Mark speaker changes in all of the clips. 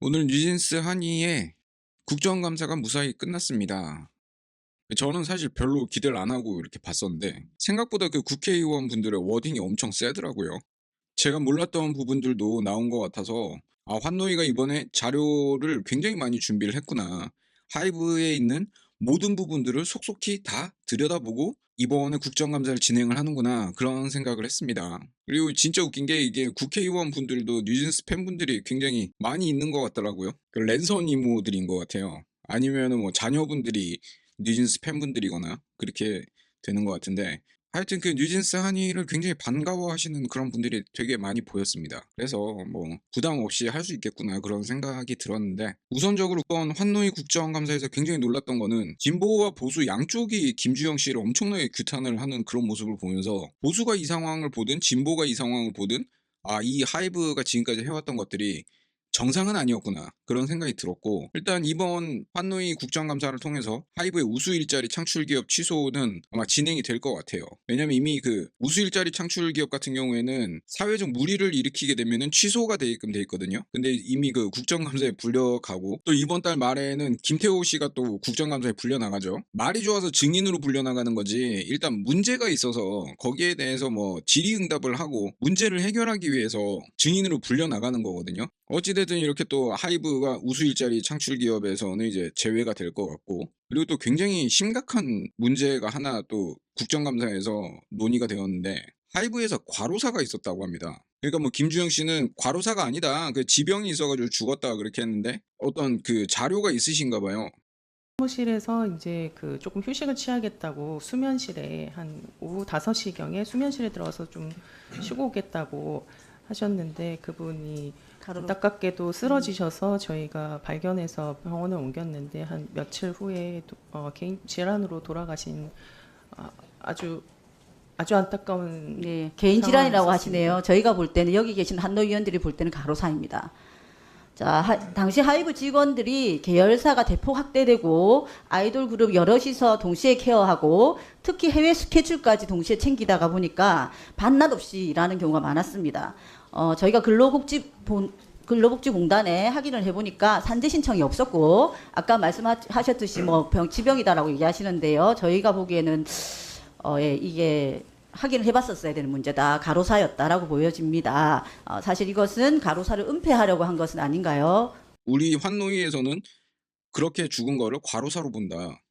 Speaker 1: 오늘 뉴진스 한의의 국정감사가 무사히 끝났습니다. 저는 사실 별로 기대를 안 하고 이렇게 봤었는데 생각보다 그 국회의원 분들의 워딩이 엄청 세더라고요. 제가 몰랐던 부분들도 나온 것 같아서 환노위가 이번에 자료를 굉장히 많이 준비를 했구나. 하이브에 있는 모든 부분들을 속속히 다 들여다보고 이번에 국정감사를 진행을 하는구나 그런 생각을 했습니다. 그리고 진짜 웃긴 게 이게 국회의원 분들도 뉴진스 팬분들이 굉장히 많이 있는 것 같더라고요. 그 랜선 이모들인 것 같아요. 아니면은 뭐 자녀분들이 뉴진스 팬분들이거나 그렇게 되는 것 같은데 하여튼 그 뉴진스 한의를 굉장히 반가워하시는 그런 분들이 되게 많이 보였습니다. 그래서 뭐 '부담 없이 할 수 있겠구나.' 그런 생각이 들었는데 우선적으로 이번 환노위 국정감사에서 굉장히 놀랐던 거는 진보와 보수 양쪽이 김주영 씨를 엄청나게 규탄을 하는 그런 모습을 보면서 보수가 이 상황을 보든 진보가 이 상황을 보든 '이 하이브가 지금까지 해왔던 것들이 정상은 아니었구나.' 그런 생각이 들었고 일단 이번 환노위 국정감사를 통해서 하이브의 우수 일자리 창출 기업 취소는 아마 진행이 될 것 같아요. 왜냐면 이미 그 우수 일자리 창출 기업 같은 경우에는 사회적 물의를 일으키게 되면은 취소가 되게끔 돼 있거든요. 근데 이미 그 국정감사에 불려가고 또 이번 달 말에는 김태호 씨가 또 국정감사에 불려나가죠. 말이 좋아서 증인으로 불려나가는 거지 일단 문제가 있어서 거기에 대해서 뭐 질의응답을 하고 문제를 해결하기 위해서 증인으로 불려나가는 거거든요. 어찌됐든 이렇게 또 하이브가 우수 일자리 창출 기업에서는 이제 제외가 될 것 같고 그리고 또 굉장히 심각한 문제가 하나 또 국정감사에서 논의가 되었는데 하이브에서 과로사가 있었다고 합니다. 그러니까 뭐 김주영 씨는 "과로사가 아니다. 그 지병이 있어 가지고 죽었다." 그렇게 했는데 어떤 그 자료가 있으신가 봐요.
Speaker 2: 사무실에서 이제 그 조금 휴식을 취하겠다고 수면실에 한 오후 5시 경에 수면실에 들어가서 좀 쉬고 오겠다고 하셨는데 그분이
Speaker 3: 가로로
Speaker 2: 안타깝게도 쓰러지셔서 저희가 발견해서 병원에 옮겼는데 한 며칠 후에 개인 질환으로 돌아가신 아, 아주 아주 안타까운
Speaker 3: 네, 개인
Speaker 2: 상황이
Speaker 3: 질환이라고
Speaker 2: 있었습니다.
Speaker 3: 하시네요. 저희가 볼 때는 여기 계신 한노 위원들이 볼 때는 가로사입니다. 자, 당시 하이브 직원들이 계열사가 대폭 확대되고 아이돌 그룹 여럿이서 동시에 케어하고 특히 해외 스케줄까지 동시에 챙기다가 보니까 반낮 없이 일하는 경우가 많았습니다. 저희가 근로복지공단에 확인을 해보니까 산재 신청이 없었고 아까 말씀하셨듯이 뭐 지병이다라고 얘기하시는데요. 저희가 보기에는 예, 이게 확인을 해봤었어야 되는 문제다. 가로사였다라고 보여집니다. 사실 이것은 가로사를 은폐하려고 한 것은 아닌가요?
Speaker 1: 우리 환노위에서는 그렇게 죽은 거를 과로사로 본다.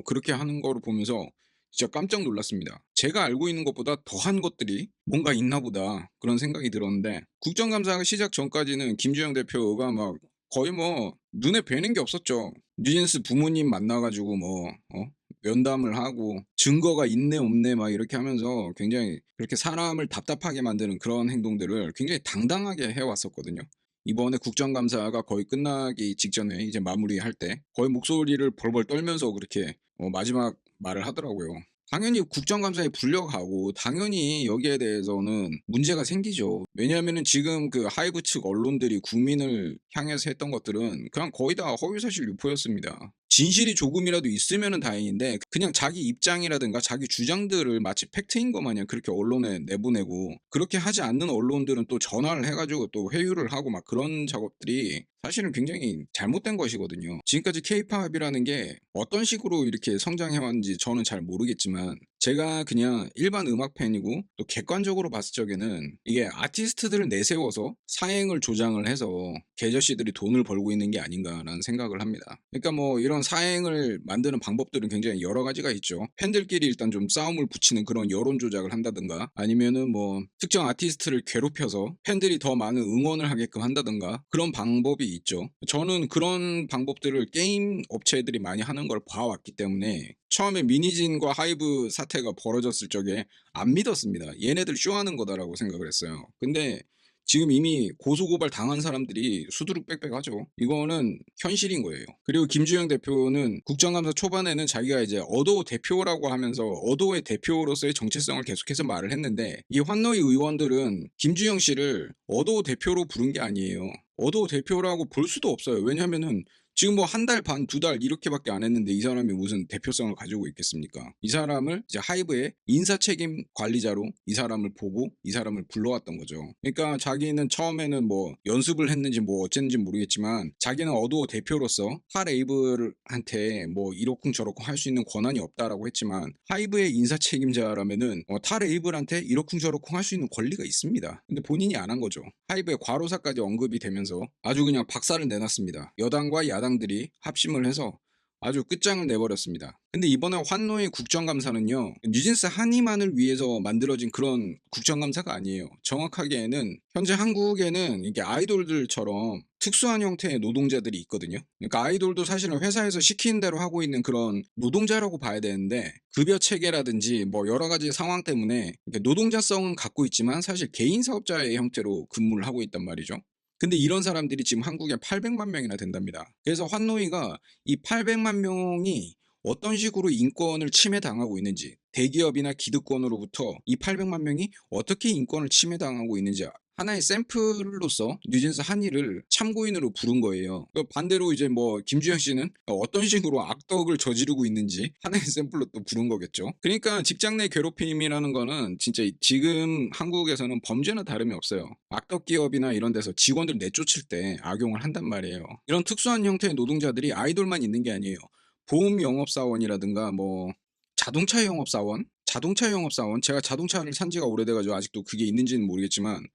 Speaker 1: 그렇게 하는 거를 보면서 진짜 깜짝 놀랐습니다. 제가 알고 있는 것보다 더한 것들이 뭔가 있나 보다 그런 생각이 들었는데 국정감사가 시작 전까지는 김주영 대표가 막 거의 뭐 눈에 뵈는 게 없었죠. 뉴진스 부모님 만나 가지고 뭐 면담을 하고 증거가 있네 없네 막 이렇게 하면서 굉장히 그렇게 사람을 답답하게 만드는 그런 행동들을 굉장히 당당하게 해 왔었거든요. 이번에 국정감사가 거의 끝나기 직전에 이제 마무리할 때 거의 목소리를 벌벌 떨면서 그렇게 마지막 말을 하더라고요. 당연히 국정감사에 불려가고 당연히 여기에 대해서는 문제가 생기죠. 왜냐하면은 지금 그 하이브 측 언론들이 국민을 향해서 했던 것들은 그냥 거의 다 허위사실 유포였습니다. 진실이 조금이라도 있으면은 다행인데 그냥 자기 입장이라든가 자기 주장들을 마치 팩트인 것 마냥 그렇게 언론에 내보내고 그렇게 하지 않는 언론들은 또 전화를 해 가지고 또 회유를 하고 막 그런 작업들이 사실은 굉장히 잘못된 것이거든요. 지금까지 케이팝이라는 게 어떤 식으로 이렇게 성장해 왔는지 저는 잘 모르겠지만 제가 그냥 일반 음악 팬이고 또 객관적으로 봤을 적에는 이게 아티스트들을 내세워서 사행을 조장을 해서 계저씨들이 돈을 벌고 있는 게 아닌가라는 생각을 합니다. 그러니까 뭐 이런 사행을 만드는 방법들은 굉장히 여러 가지가 있죠. 팬들끼리 일단 좀 싸움을 붙이는 그런 여론 조작을 한다든가 아니면은 뭐 특정 아티스트를 괴롭혀서 팬들이 더 많은 응원을 하게끔 한다든가 그런 방법이 있죠. 저는 그런 방법들을 게임 업체들이 많이 하는 걸 봐왔기 때문에 처음에 미니진과 하이브 사태가 벌어졌을 적에 안 믿었습니다. '얘네들 쇼하는 거다.'라고 생각을 했어요. 근데 지금 이미 고소고발 당한 사람들이 수두룩 빽빽하죠. 이거는 현실인 거예요. 그리고 김주영 대표는 국정감사 초반에는 자기가 이제 어도우 대표라고 하면서 어도우의 대표로서의 정체성을 계속해서 말을 했는데 이 환노위 의원들은 김주영 씨를 어도우 대표로 부른 게 아니에요. 어도우 대표라고 볼 수도 없어요. 왜냐하면은 지금 뭐 한 달 반, 두 달 이렇게밖에 안 했는데 이 사람이 무슨 대표성을 가지고 있겠습니까? 이 사람을 이제 하이브의 인사 책임 관리자로 이 사람을 보고 이 사람을 불러왔던 거죠. 그러니까 자기는 처음에는 뭐 연습을 했는지 뭐 어쨌는지 모르겠지만 자기는 어도 대표로서 타 레이블한테 뭐 이러쿵저러쿵 할 수 있는 권한이 없다라고 했지만 하이브의 인사 책임자라면은 타 레이블한테 이러쿵저러쿵 할 수 있는 권리가 있습니다. 근데 본인이 안 한 거죠. 하이브의 과로사까지 언급이 되면서 아주 그냥 박살을 내놨습니다. 여당과 야당들이 합심을 해서 아주 끝장을 내버렸습니다. 근데 이번에 환노의 국정감사는요, 뉴진스 한이만을 위해서 만들어진 그런 국정감사가 아니에요. 정확하게는 현재 한국에는 이게 아이돌들처럼 특수한 형태의 노동자들이 있거든요. 그러니까 아이돌도 사실은 회사에서 시키는 대로 하고 있는 그런 노동자라고 봐야 되는데 급여 체계라든지 뭐 여러 가지 상황 때문에 이렇게 노동자성은 갖고 있지만 사실 개인 사업자의 형태로 근무를 하고 있단 말이죠. 근데 이런 사람들이 지금 한국에 800만 명이나 된답니다. 그래서 환노위가 이 800만 명이 어떤 식으로 인권을 침해당하고 있는지, 대기업이나 기득권으로부터 이 800만 명이 어떻게 인권을 침해당하고 있는지 하나의 샘플로서 뉴진스 한이를 참고인으로 부른 거예요. 반대로 이제 뭐 김주현 씨는 어떤 식으로 악덕을 저지르고 있는지 하나의 샘플로 또 부른 거겠죠. 그러니까 직장 내 괴롭힘이라는 거는 진짜 지금 한국에서는 범죄나 다름이 없어요. 악덕 기업이나 이런 데서 직원들 내쫓을 때 악용을 한단 말이에요. 이런 특수한 형태의 노동자들이 아이돌만 있는 게 아니에요. 보험 영업사원이라든가 뭐 자동차 영업사원, 제가 자동차를 산 지가 오래돼가지고 아직도 그게 있는지는 모르겠지만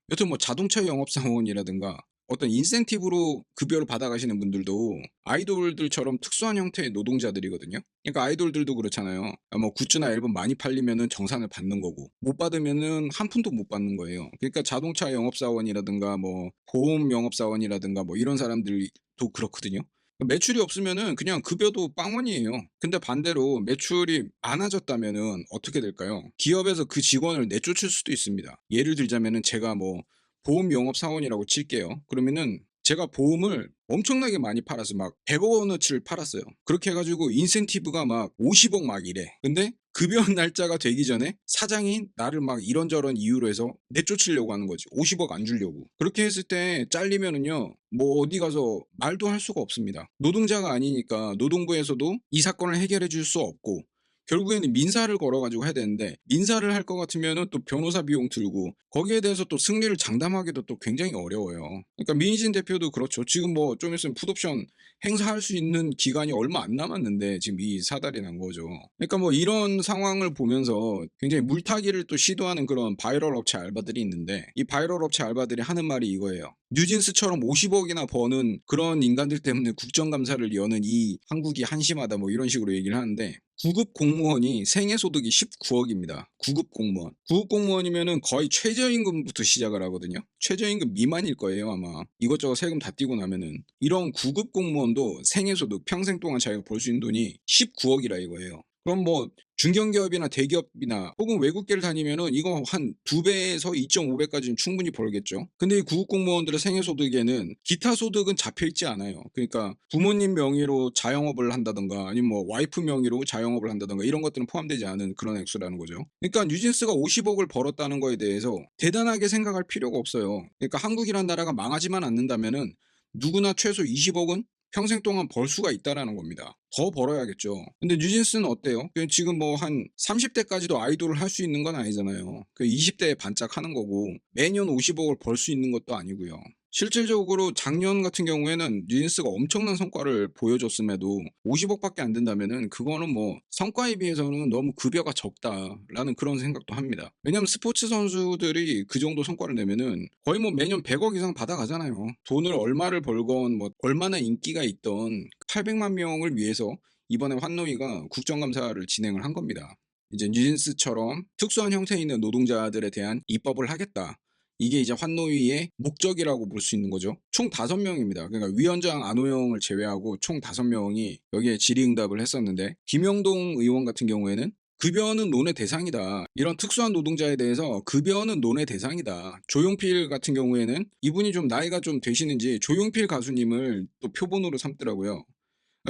Speaker 1: 여튼 뭐 자동차 영업사원이라든가 어떤 인센티브로 급여를 받아가시는 분들도 아이돌들처럼 특수한 형태의 노동자들이거든요. 그러니까 아이돌들도 그렇잖아요. 뭐 굿즈나 앨범 많이 팔리면은 정산을 받는 거고 못 받으면은 한 푼도 못 받는 거예요. 그러니까 자동차 영업사원이라든가 뭐 보험 영업사원이라든가 뭐 이런 사람들도 그렇거든요. 매출이 없으면은 그냥 급여도 빵원이에요. 근데 반대로 매출이 많아졌다면은 어떻게 될까요? 기업에서 그 직원을 내쫓을 수도 있습니다. 예를 들자면은 제가 뭐 보험 영업 사원이라고 칠게요. 그러면은 제가 보험을 엄청나게 많이 팔아서 막 100억 원어치를 팔았어요. 그렇게 해가지고 인센티브가 막 50억 막 이래. 근데 급여 날짜가 되기 전에 사장이 나를 막 이런저런 이유로 해서 내쫓으려고 하는 거지. 50억 안 주려고. 그렇게 했을 때 잘리면은요, 뭐 어디 가서 말도 할 수가 없습니다. 노동자가 아니니까 노동부에서도 이 사건을 해결해 줄 수 없고 결국에는 민사를 걸어가지고 해야 되는데 민사를 할 것 같으면은 또 변호사 비용 들고 거기에 대해서 또 승리를 장담하기도 또 굉장히 어려워요. 그러니까 민희진 대표도 그렇죠. 지금 뭐 좀 있으면 풋옵션 행사할 수 있는 기간이 얼마 안 남았는데 지금 이 사달이 난 거죠. 그러니까 뭐 이런 상황을 보면서 굉장히 물타기를 또 시도하는 그런 바이럴 업체 알바들이 있는데 이 바이럴 업체 알바들이 하는 말이 이거예요. 뉴진스처럼 50억이나 버는 그런 인간들 때문에 국정감사를 여는 이 한국이 한심하다 뭐 이런 식으로 얘기를 하는데 9급 공무원이 생애소득이 19억입니다. 9급 공무원. 9급 공무원이면은 거의 최저임금부터 시작을 하거든요. 최저임금 미만일 거예요, 아마. 이것저것 세금 다 떼고 나면은. 이런 9급 공무원도 생애소득 평생 동안 자기가 벌 수 있는 돈이 19억이라 이거예요. 그럼 뭐 중견기업이나 대기업이나 혹은 외국계를 다니면은 이거 한 2배에서 2.5배까지는 충분히 벌겠죠. 근데 이 구급 공무원들의 생애소득에는 기타 소득은 잡혀있지 않아요. 그러니까 부모님 명의로 자영업을 한다던가 아니면 뭐 와이프 명의로 자영업을 한다던가 이런 것들은 포함되지 않은 그런 액수라는 거죠. 그러니까 뉴진스가 50억을 벌었다는 거에 대해서 대단하게 생각할 필요가 없어요. 그러니까 한국이란 나라가 망하지만 않는다면은 누구나 최소 20억은 평생 동안 벌 수가 있다라는 겁니다. 더 벌어야겠죠. 근데 뉴진스는 어때요? 지금 뭐 한 30대까지도 아이돌을 할 수 있는 건 아니잖아요. 20대에 반짝하는 거고 매년 50억을 벌 수 있는 것도 아니고요. 실질적으로 작년 같은 경우에는 뉴진스가 엄청난 성과를 보여줬음에도 50억밖에 안 된다면은 그거는 뭐 성과에 비해서는 너무 급여가 적다라는 그런 생각도 합니다. 왜냐면 스포츠 선수들이 그 정도 성과를 내면은 거의 뭐 매년 100억 이상 받아가잖아요. 돈을 얼마를 벌건 뭐 얼마나 인기가 있던 800만 명을 위해서 이번에 환노위가 국정감사를 진행을 한 겁니다. 이제 뉴진스처럼 특수한 형태에 있는 노동자들에 대한 입법을 하겠다. 이게 이제 환노위의 목적이라고 볼 수 있는 거죠. 총 5명입니다. 그러니까 위원장 안호영을 제외하고 총 5명이 여기에 질의응답을 했었는데 김영동 의원 같은 경우에는 급여는 논의 대상이다. 이런 특수한 노동자에 대해서 급여는 논의 대상이다. 조용필 같은 경우에는 이분이 좀 나이가 좀 되시는지 조용필 가수님을 또 표본으로 삼더라고요.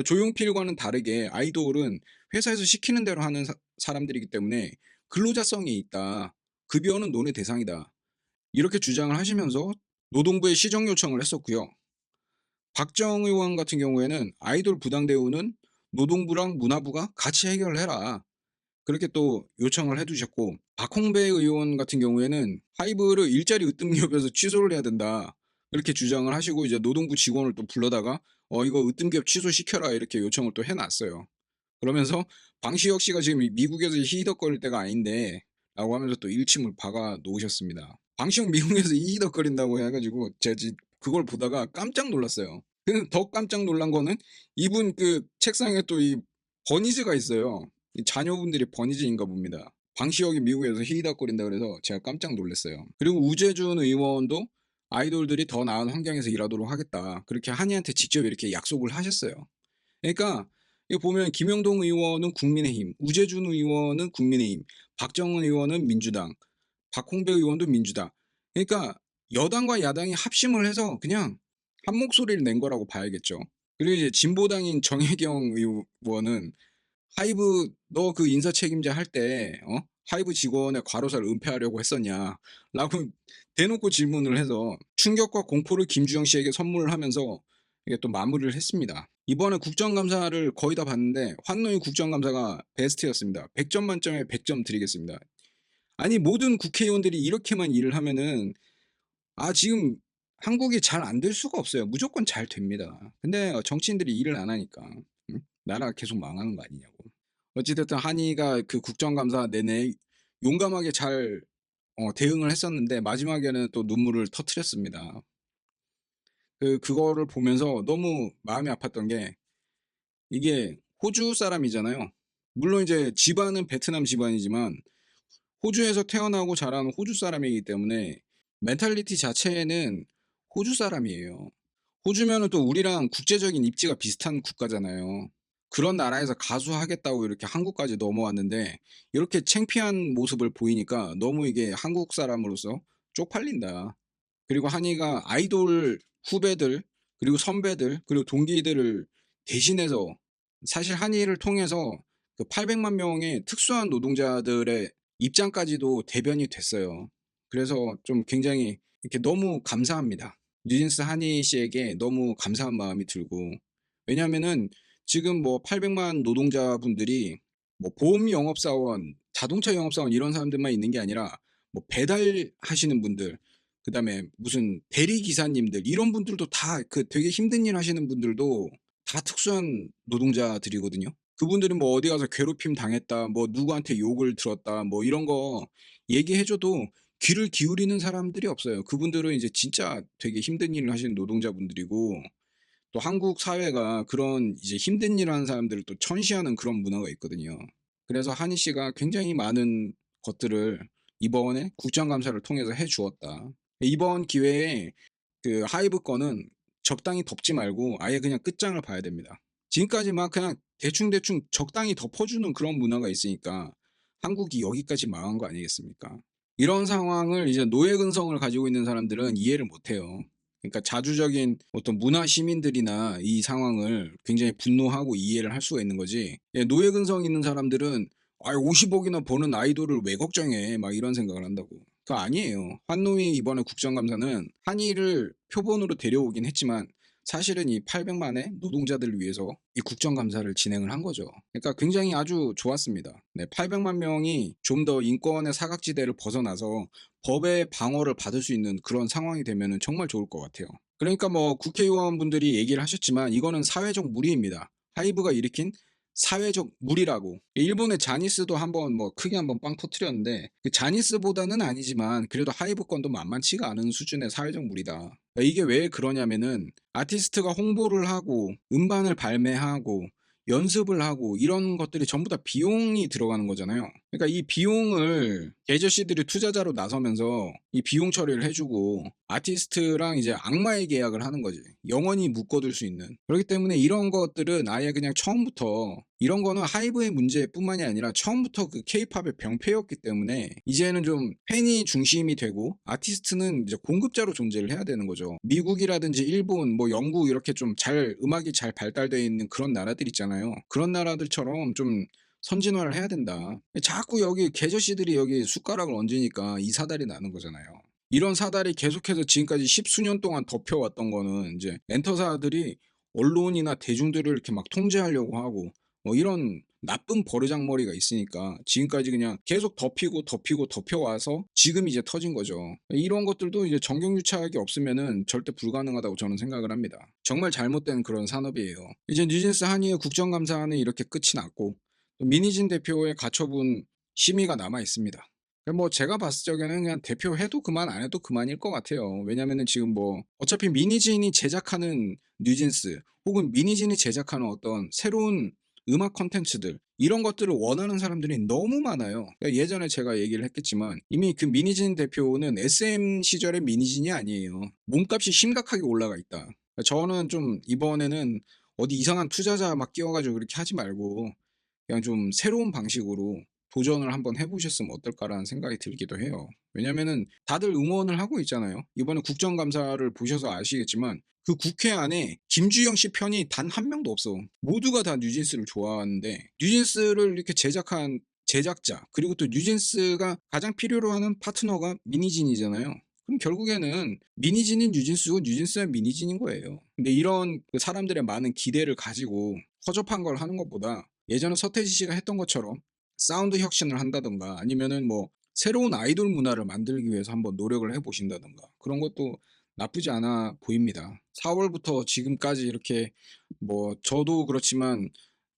Speaker 1: 조용필과는 다르게 아이돌은 회사에서 시키는 대로 하는 사람들이기 때문에 근로자성이 있다. 급여는 논의 대상이다. 이렇게 주장을 하시면서 노동부에 시정 요청을 했었고요. 박정 의원 같은 경우에는 아이돌 부당 대우는 노동부랑 문화부가 같이 해결을 해라. 그렇게 또 요청을 해 두셨고, 박홍배 의원 같은 경우에는 하이브를 일자리 으뜸기업에서 취소를 해야 된다. 이렇게 주장을 하시고 이제 노동부 직원을 또 불러다가 이거 으뜸기업 취소시켜라 이렇게 요청을 또 해 놨어요. 그러면서 방시혁 씨가 지금 미국에서 히히덕거릴 때가 아닌데 라고 하면서 또 일침을 박아 놓으셨습니다. 방시혁 미국에서 히히덕거린다고 해가지고 제가 그걸 보다가 깜짝 놀랐어요. 근데 더 깜짝 놀란 거는 이분 그 책상에 또 이 버니즈가 있어요. 이 자녀분들이 버니즈인가 봅니다. 방시혁이 미국에서 히히덕거린다 그래서 제가 깜짝 놀랐어요. 그리고 우재준 의원도 아이돌들이 더 나은 환경에서 일하도록 하겠다. 그렇게 한이한테 직접 이렇게 약속을 하셨어요. 그러니까 이거 보면 김영동 의원은 국민의힘, 우재준 의원은 국민의힘, 박정은 의원은 민주당, 박홍배 의원도 민주당. 그러니까 여당과 야당이 합심을 해서 그냥 한 목소리를 낸 거라고 봐야겠죠. 그리고 이제 진보당인 정혜경 의원은 하이브 너 그 인사 책임자 할 때 하이브 직원의 과로사를 은폐하려고 했었냐? 라고 대놓고 질문을 해서 충격과 공포를 김주영 씨에게 선물을 하면서 이게 또 마무리를 했습니다. 이번에 국정감사를 거의 다 봤는데 환노위 국정감사가 베스트였습니다. 100점 만점에 100점 드리겠습니다. 아니 모든 국회의원들이 이렇게만 일을 하면은 지금 한국이 잘 안 될 수가 없어요. 무조건 잘 됩니다. 근데 정치인들이 일을 안 하니까 나라가 계속 망하는 거 아니냐고. 어찌됐든 한이가 그 국정감사 내내 용감하게 잘 대응을 했었는데 마지막에는 또 눈물을 터뜨렸습니다. 그거를 보면서 너무 마음이 아팠던 게 이게 호주 사람이잖아요. 물론 이제 집안은 베트남 집안이지만 호주에서 태어나고 자란 호주 사람이기 때문에 멘탈리티 자체는 호주 사람이에요. 호주면은 또 우리랑 국제적인 입지가 비슷한 국가잖아요. 그런 나라에서 가수 하겠다고 이렇게 한국까지 넘어왔는데 이렇게 창피한 모습을 보이니까 너무 이게 한국 사람으로서 쪽팔린다. 그리고 한이가 아이돌 후배들 그리고 선배들 그리고 동기들을 대신해서 사실 한이를 통해서 그 800만 명의 특수한 노동자들의 입장까지도 대변이 됐어요. 그래서 좀 굉장히 이렇게 너무 감사합니다. 뉴진스 한이 씨에게 너무 감사한 마음이 들고 왜냐면은 지금 뭐 800만 노동자분들이 뭐 보험 영업사원, 자동차 영업사원 이런 사람들만 있는 게 아니라 뭐 배달하시는 분들, 그다음에 무슨 대리 기사님들 이런 분들도 다 그 되게 힘든 일 하시는 분들도 다 특수한 노동자들이거든요. 그분들은 뭐 어디 가서 괴롭힘 당했다, 뭐 누구한테 욕을 들었다, 뭐 이런 거 얘기해 줘도 귀를 기울이는 사람들이 없어요. 그분들은 이제 진짜 되게 힘든 일을 하시는 노동자분들이고 또 한국 사회가 그런 이제 힘든 일 하는 사람들을 또 천시하는 그런 문화가 있거든요. 그래서 한희 씨가 굉장히 많은 것들을 이번에 국정감사를 통해서 해 주었다. 이번 기회에 그 하이브 거는 적당히 덮지 말고 아예 그냥 끝장을 봐야 됩니다. 지금까지 막 그냥 대충대충 적당히 덮어주는 그런 문화가 있으니까 한국이 여기까지 망한 거 아니겠습니까? 이런 상황을 이제 노예근성을 가지고 있는 사람들은 이해를 못해요. 그러니까 자주적인 어떤 문화 시민들이나 이 상황을 굉장히 분노하고 이해를 할 수가 있는 거지. 노예근성 있는 사람들은 50억이나 버는 아이돌을 왜 걱정해? 막 이런 생각을 한다고. 그거 아니에요. 한노위 이번에 국정감사는 한이를 표본으로 데려오긴 했지만 사실은 이 800만의 노동자들을 위해서 이 국정감사를 진행을 한 거죠. 그러니까 굉장히 아주 좋았습니다. 네, 800만 명이 좀 더 인권의 사각지대를 벗어나서 법의 방어를 받을 수 있는 그런 상황이 되면 정말 좋을 것 같아요. 그러니까 뭐 국회의원분들이 얘기를 하셨지만 이거는 사회적 무리입니다. 하이브가 일으킨 사회적 무리라고. 일본의 자니스도 한번 뭐 크게 한번 빵 터트렸는데 그 자니스보다는 아니지만 그래도 하이브 건도 만만치가 않은 수준의 사회적 무리다. 이게 왜 그러냐면은 아티스트가 홍보를 하고 음반을 발매하고 연습을 하고 이런 것들이 전부 다 비용이 들어가는 거잖아요. 그러니까 이 비용을 계저씨들이 투자자로 나서면서 이 비용 처리를 해주고 아티스트랑 이제 악마의 계약을 하는 거지. 영원히 묶어둘 수 있는. 그렇기 때문에 이런 것들은 아예 그냥 처음부터 이런 거는 하이브의 문제뿐만이 아니라 처음부터 그 케이팝의 병폐였기 때문에 이제는 좀 팬이 중심이 되고 아티스트는 이제 공급자로 존재를 해야 되는 거죠. 미국이라든지 일본, 뭐 영국 이렇게 좀 음악이 잘 발달되어 있는 그런 나라들 있잖아요. 그런 나라들처럼 좀 선진화를 해야 된다. 자꾸 여기 계저씨들이 여기 숟가락을 얹으니까 이 사달이 나는 거잖아요. 이런 사달이 계속해서 지금까지 십수년 동안 덮여왔던 거는 이제 엔터사들이 언론이나 대중들을 이렇게 막 통제하려고 하고 이런 나쁜 버르장머리가 있으니까 지금까지 그냥 계속 덮이고 덮이고 덮여와서 지금 이제 터진 거죠. 이런 것들도 이제 정경유착이 없으면은 절대 불가능하다고 저는 생각을 합니다. 정말 잘못된 그런 산업이에요. 이제 뉴진스 한의의 국정감사는 이렇게 끝이 났고 또 민희진 대표의 가처분 심의가 남아 있습니다. 뭐 제가 봤을 적에는 그냥 대표해도 그만 안 해도 그만일 것 같아요. 왜냐면은 지금 뭐 어차피 민희진이 제작하는 뉴진스 혹은 민희진이 제작하는 어떤 새로운 음악 콘텐츠들 이런 것들을 원하는 사람들이 너무 많아요. 예전에 제가 얘기를 했겠지만 이미 그 민희진 대표는 SM 시절의 민희진이 아니에요. 몸값이 심각하게 올라가 있다. 저는 좀 이번에는 어디 이상한 투자자 막 끼워가지고 그렇게 하지 말고 그냥 좀 새로운 방식으로 도전을 한번 해보셨으면 어떨까라는 생각이 들기도 해요. 왜냐면은 다들 응원을 하고 있잖아요. 이번에 국정감사를 보셔서 아시겠지만 그 국회 안에 김주영 씨 편이 단 한 명도 없어. 모두가 다 뉴진스를 좋아하는데 뉴진스를 이렇게 제작한 제작자 그리고 또 뉴진스가 가장 필요로 하는 파트너가 민희진이잖아요. 그럼 결국에는 민희진이 뉴진스고 뉴진스가 민희진인 거예요. 근데 이런 그 사람들의 많은 기대를 가지고 허접한 걸 하는 것보다 예전에 서태지 씨가 했던 것처럼 사운드 혁신을 한다든가 아니면은 뭐 새로운 아이돌 문화를 만들기 위해서 한번 노력을 해보신다든가 그런 것도 나쁘지 않아 보입니다. 4월부터 지금까지 이렇게 뭐 저도 그렇지만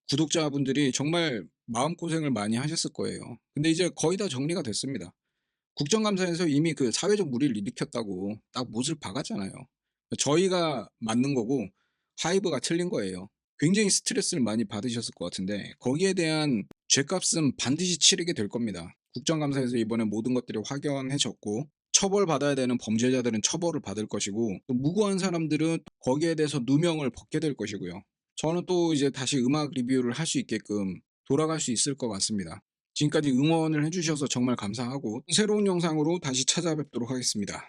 Speaker 1: 구독자분들이 정말 마음고생을 많이 하셨을 거예요. 근데 이제 거의 다 정리가 됐습니다. 국정감사에서 이미 그 사회적 물의를 일으켰다고 딱 못을 박았잖아요. 저희가 맞는 거고 하이브가 틀린 거예요. 굉장히 스트레스를 많이 받으셨을 것 같은데 거기에 대한 죗값은 반드시 치르게 될 겁니다. 국정감사에서 이번에 모든 것들이 확연해졌고 처벌받아야 되는 범죄자들은 처벌을 받을 것이고 또 무고한 사람들은 거기에 대해서 누명을 벗게 될 것이고요. 저는 또 이제 다시 음악 리뷰를 할 수 있게끔 돌아갈 수 있을 것 같습니다. 지금까지 응원을 해주셔서 정말 감사하고 새로운 영상으로 다시 찾아뵙도록 하겠습니다.